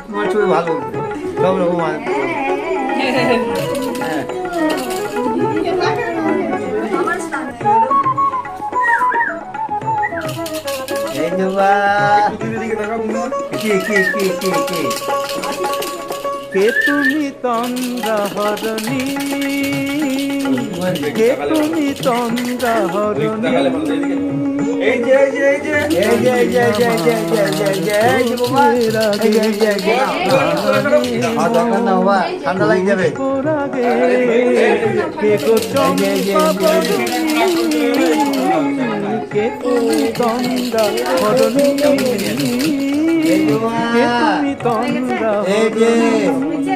তোমার ছবি ভালো সব রকম হ্যাঁ কে তুমি তন্দ্রাহরণী, কে তুমি তন্দ্রাহরণী, ঠান্ডা লাগে যাবে কে গো কে তুমি তন্দ্রাহরণী, কে তুমি তন্দ্রাহরণী।